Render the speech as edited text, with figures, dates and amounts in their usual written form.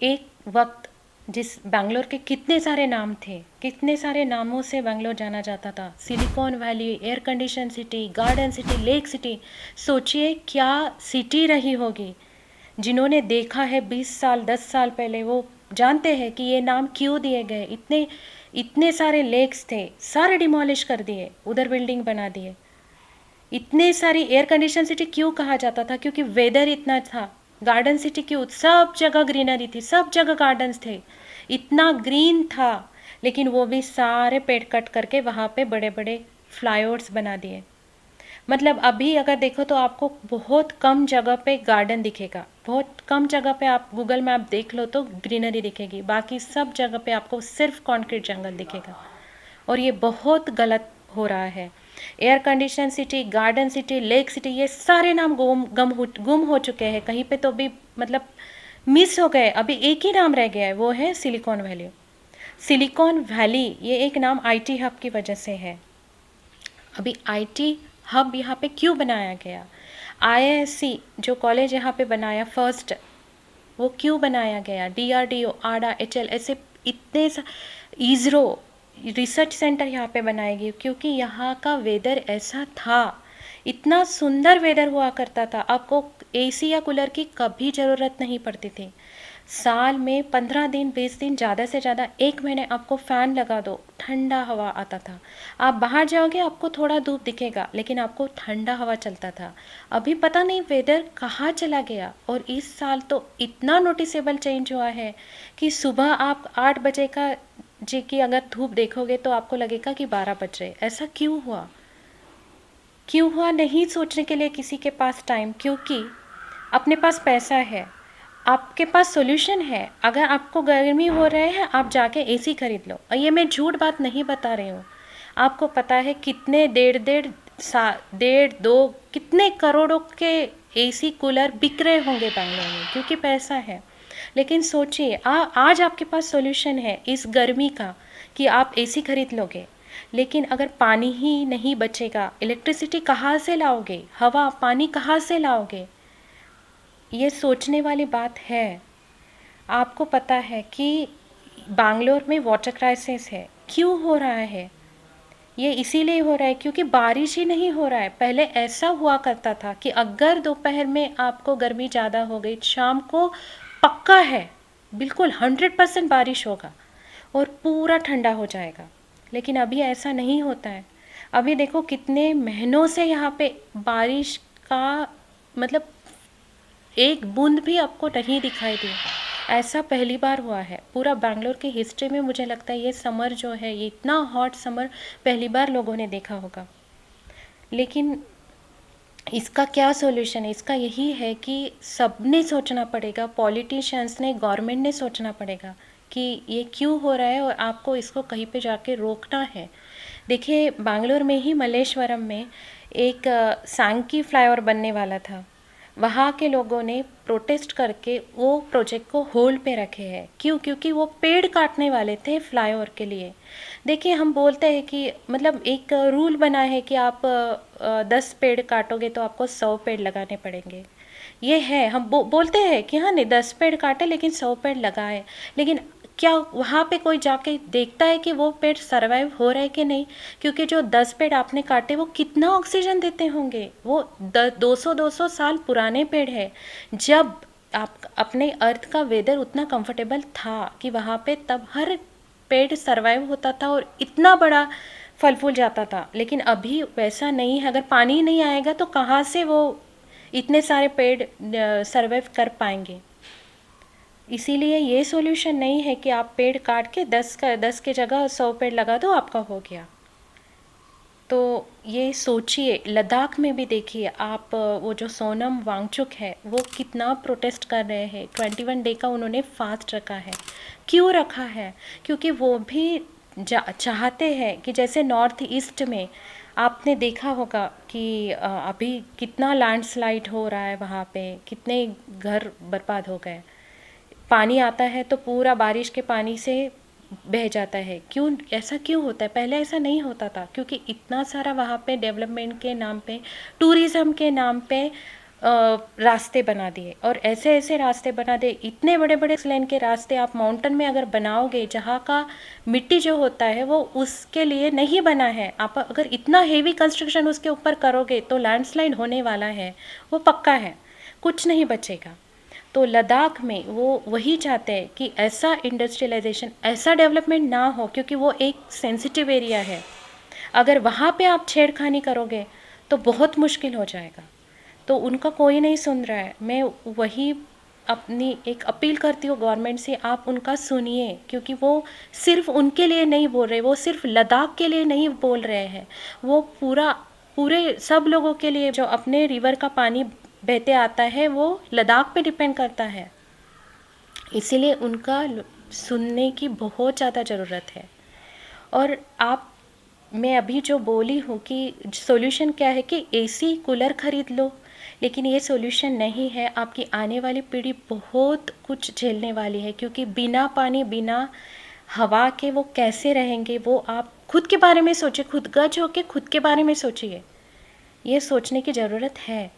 एक वक्त जिस बैंगलोर के कितने सारे नाम थे, कितने सारे नामों से बैंगलोर जाना जाता था। Silicon valley, air condition city, garden city, lake city. सोचिए क्या सिटी रही होगी। जिन्होंने देखा है 20 साल 10 साल पहले, वो जानते हैं कि ये नाम क्यों दिए गए। इतने इतने सारे लेक्स थे, सारे डिमोलिश कर दिए, उधर बिल्डिंग बना दिए। इतने सारी एयर कंडीशन सिटी क्यों कहा जाता था? क्योंकि वेदर इतना था। गार्डन सिटी क्यों? सब जगह ग्रीनरी थी, सब जगह गार्डन्स थे, इतना ग्रीन था। लेकिन वो भी सारे पेड़ कट करके वहाँ पे बड़े बड़े फ्लाईओवर्स बना दिए। मतलब अभी अगर देखो तो आपको बहुत कम जगह पे गार्डन दिखेगा, बहुत कम जगह पे आप गूगल मैप देख लो तो ग्रीनरी दिखेगी, बाकी सब जगह पे आपको सिर्फ कंक्रीट जंगल दिखेगा। और ये बहुत गलत हो रहा है। Air condition city, garden city, lake city, ये सारे नाम गुम हो चुके हैं। कहीं पे तो भी मतलब मिस हो गए। अभी एक ही नाम रह गया है, वो है सिलिकॉन वैली। सिलिकॉन वैली ये एक नाम आईटी हब की वजह से है। अभी आईटी हब यहाँ पे क्यों बनाया गया? आईआईएससी जो कॉलेज यहाँ पे बनाया फर्स्ट, वो क्यों बनाया गया? डीआरडीओ, आडा, एचएल, ऐसे इतने इसरो रिसर्च सेंटर यहाँ पे बनाएगी क्योंकि यहाँ का वेदर ऐसा था। इतना सुंदर वेदर हुआ करता था, आपको एसी या कूलर की कभी ज़रूरत नहीं पड़ती थी। साल में 15 दिन 20 दिन, ज़्यादा से ज़्यादा 1 महीने आपको फ़ैन लगा दो, ठंडा हवा आता था। आप बाहर जाओगे आपको थोड़ा धूप दिखेगा, लेकिन आपको ठंडा हवा चलता था। अभी पता नहीं वेदर कहाँ चला गया। और इस साल तो इतना नोटिसेबल चेंज हुआ है कि सुबह आप 8 बजे का जी की अगर धूप देखोगे तो आपको लगेगा कि 12 बज रहे। ऐसा क्यों हुआ? क्यों हुआ नहीं सोचने के लिए किसी के पास टाइम, क्योंकि अपने पास पैसा है, आपके पास सॉल्यूशन है। अगर आपको गर्मी हो रहे हैं आप जाके एसी खरीद लो। और ये मैं झूठ बात नहीं बता रही हूँ। आपको पता है कितने डेढ़ दो कितने करोड़ों के एसी कूलर बिक रहे होंगे बैंगलोर में, क्योंकि पैसा है। लेकिन सोचिए आज आपके पास सॉल्यूशन है इस गर्मी का कि आप एसी खरीद लोगे। लेकिन अगर पानी ही नहीं बचेगा, इलेक्ट्रिसिटी कहाँ से लाओगे? हवा पानी कहाँ से लाओगे? ये सोचने वाली बात है। आपको पता है कि बैंगलोर में वाटर क्राइसिस है। क्यों हो रहा है? ये इसीलिए हो रहा है क्योंकि बारिश ही नहीं हो रहा है। पहले ऐसा हुआ करता था कि अगर दोपहर में आपको गर्मी ज़्यादा हो गई, शाम को पक्का है बिल्कुल 100% बारिश होगा और पूरा ठंडा हो जाएगा। लेकिन अभी ऐसा नहीं होता है। अभी देखो कितने महीनों से यहाँ पे बारिश का मतलब एक बूंद भी आपको नहीं दिखाई दी। ऐसा पहली बार हुआ है पूरा बैंगलोर की हिस्ट्री में। मुझे लगता है ये समर जो है, ये इतना हॉट समर पहली बार लोगों ने देखा होगा। लेकिन इसका क्या सॉल्यूशन है? इसका यही है कि सबने सोचना पड़ेगा, पॉलिटिशियंस ने, गवर्नमेंट ने सोचना पड़ेगा कि ये क्यों हो रहा है और आपको इसको कहीं पे जाके रोकना है। देखिए बैंगलोर में ही मल्लेश्वरम में एक सांकी फ्लाईओवर बनने वाला था। वहाँ के लोगों ने प्रोटेस्ट करके वो प्रोजेक्ट को होल्ड पे रखे हैं। क्यों? क्योंकि वो पेड़ काटने वाले थे फ्लाईओवर के लिए। देखिए हम बोलते हैं कि मतलब एक रूल बना है कि आप 10 पेड़ काटोगे तो आपको 100 पेड़ लगाने पड़ेंगे। ये है, हम बोलते हैं कि हाँ नहीं 10 पेड़ काटे लेकिन 100 पेड़ लगाए। लेकिन क्या वहाँ पे कोई जाके देखता है कि वो पेड़ सरवाइव हो रहे कि नहीं? क्योंकि जो 10 पेड़ आपने काटे वो कितना ऑक्सीजन देते होंगे? वो 200 साल पुराने पेड़ है। जब आप अपने अर्थ का वेदर उतना कंफर्टेबल था कि वहाँ पे तब हर पेड़ सरवाइव होता था और इतना बड़ा फल फूल जाता था। लेकिन अभी वैसा नहीं है। अगर पानी नहीं आएगा तो कहाँ से वो इतने सारे पेड़ सरवाइव कर पाएंगे? इसीलिए ये सॉल्यूशन नहीं है कि आप पेड़ काट के 10 के जगह 100 पेड़ लगा दो, आपका हो गया। तो ये सोचिए, लद्दाख में भी देखिए आप, वो जो सोनम वांगचुक है वो कितना प्रोटेस्ट कर रहे हैं। 21 डे का उन्होंने फास्ट रखा है। क्यों रखा है? क्योंकि वो भी चाहते हैं कि जैसे नॉर्थ ईस्ट में आपने देखा होगा कि अभी कितना लैंडस्लाइड हो रहा है, वहाँ पे कितने घर बर्बाद हो गए। पानी आता है तो पूरा बारिश के पानी से बह जाता है। क्यों ऐसा क्यों होता है? पहले ऐसा नहीं होता था क्योंकि इतना सारा वहाँ पे डेवलपमेंट के नाम पे, टूरिज़्म के नाम पे रास्ते बना दिए और ऐसे ऐसे रास्ते बना दिए, इतने बड़े बड़े लेन के रास्ते आप माउंटेन में अगर बनाओगे जहाँ का मिट्टी जो होता है वो उसके लिए नहीं बना है, आप अगर इतना हेवी कंस्ट्रक्शन उसके ऊपर करोगे तो लैंडस्लाइड होने वाला है, वो पक्का है, कुछ नहीं बचेगा। तो लद्दाख में वो वही चाहते हैं कि ऐसा इंडस्ट्रियलाइजेशन, ऐसा डेवलपमेंट ना हो, क्योंकि वो एक सेंसिटिव एरिया है। अगर वहाँ पे आप छेड़खानी करोगे तो बहुत मुश्किल हो जाएगा। तो उनका कोई नहीं सुन रहा है। मैं वही अपनी एक अपील करती हूँ गवर्नमेंट से, आप उनका सुनिए, क्योंकि वो सिर्फ उनके लिए नहीं बोल रहे, वो सिर्फ लद्दाख के लिए नहीं बोल रहे हैं, वो पूरे सब लोगों के लिए, जो अपने रिवर का पानी बहते आता है वो लद्दाख पे डिपेंड करता है। इसीलिए उनका सुनने की बहुत ज़्यादा ज़रूरत है। और मैं अभी जो बोली हूँ कि सॉल्यूशन क्या है कि एसी कूलर खरीद लो, लेकिन ये सॉल्यूशन नहीं है। आपकी आने वाली पीढ़ी बहुत कुछ झेलने वाली है, क्योंकि बिना पानी, बिना हवा के वो कैसे रहेंगे, वो आप खुद के बारे में सोचिए, खुद गज होके खुद के बारे में सोचिए, ये सोचने की ज़रूरत है।